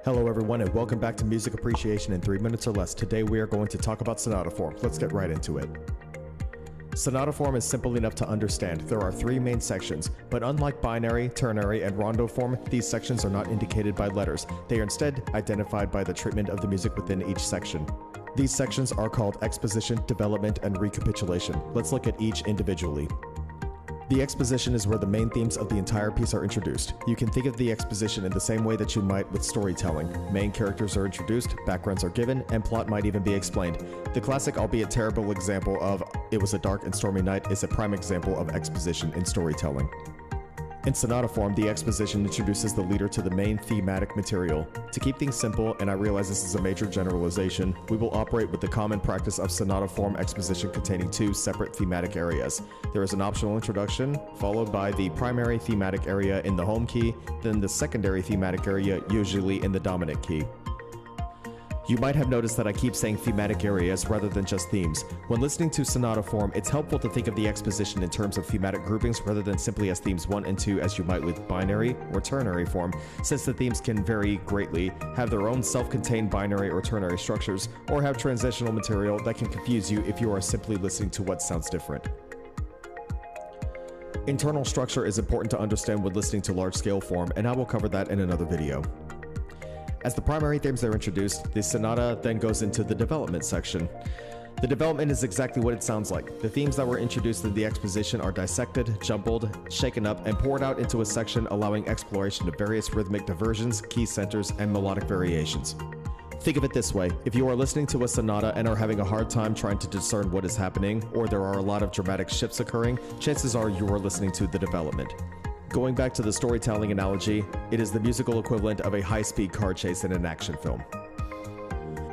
Hello everyone and welcome back to Music Appreciation in 3 minutes or less. Today we are going to talk about sonata form. Let's get right into it. Sonata form is simple enough to understand. There are three main sections, but unlike binary, ternary, and rondo form, these sections are not indicated by letters. They are instead identified by the treatment of the music within each section. These sections are called exposition, development, and recapitulation. Let's look at each individually. The exposition is where the main themes of the entire piece are introduced. You can think of the exposition in the same way that you might with storytelling. Main characters are introduced, backgrounds are given, and plot might even be explained. The classic, albeit terrible example of "It was a dark and stormy night" is a prime example of exposition in storytelling. In sonata form, the exposition introduces the leader to the main thematic material. To keep things simple, and I realize this is a major generalization, we will operate with the common practice of sonata form exposition containing two separate thematic areas. There is an optional introduction, followed by the primary thematic area in the home key, then the secondary thematic area, usually in the dominant key. You might have noticed that I keep saying thematic areas rather than just themes. When listening to sonata form, it's helpful to think of the exposition in terms of thematic groupings rather than simply as themes 1 and 2 as you might with binary or ternary form, since the themes can vary greatly, have their own self-contained binary or ternary structures, or have transitional material that can confuse you if you are simply listening to what sounds different. Internal structure is important to understand when listening to large-scale form, and I will cover that in another video. As the primary themes are introduced, the sonata then goes into the development section. The development is exactly what it sounds like. The themes that were introduced in the exposition are dissected, jumbled, shaken up, and poured out into a section allowing exploration of various rhythmic diversions, key centers, and melodic variations. Think of it this way: if you are listening to a sonata and are having a hard time trying to discern what is happening, or there are a lot of dramatic shifts occurring, chances are you are listening to the development. Going back to the storytelling analogy, it is the musical equivalent of a high-speed car chase in an action film.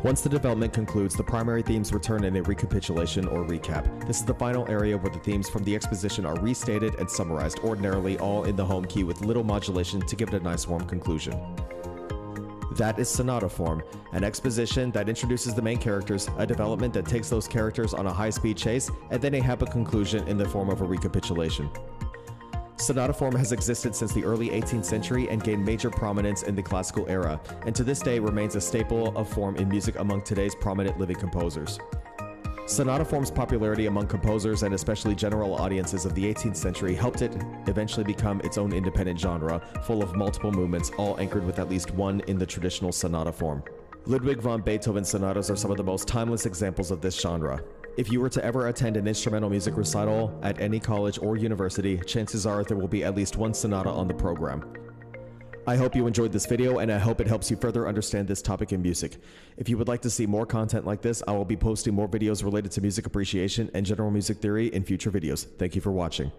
Once the development concludes, the primary themes return in a recapitulation or recap. This is the final area where the themes from the exposition are restated and summarized, ordinarily all in the home key with little modulation to give it a nice warm conclusion. That is sonata form, an exposition that introduces the main characters, a development that takes those characters on a high-speed chase, and then a happy conclusion in the form of a recapitulation. Sonata form has existed since the early 18th century and gained major prominence in the classical era, and to this day remains a staple of form in music among today's prominent living composers. Sonata form's popularity among composers and especially general audiences of the 18th century helped it eventually become its own independent genre, full of multiple movements, all anchored with at least one in the traditional sonata form. Ludwig van Beethoven's sonatas are some of the most timeless examples of this genre. If you were to ever attend an instrumental music recital at any college or university, chances are there will be at least one sonata on the program. I hope you enjoyed this video, and I hope it helps you further understand this topic in music. If you would like to see more content like this, I will be posting more videos related to music appreciation and general music theory in future videos. Thank you for watching.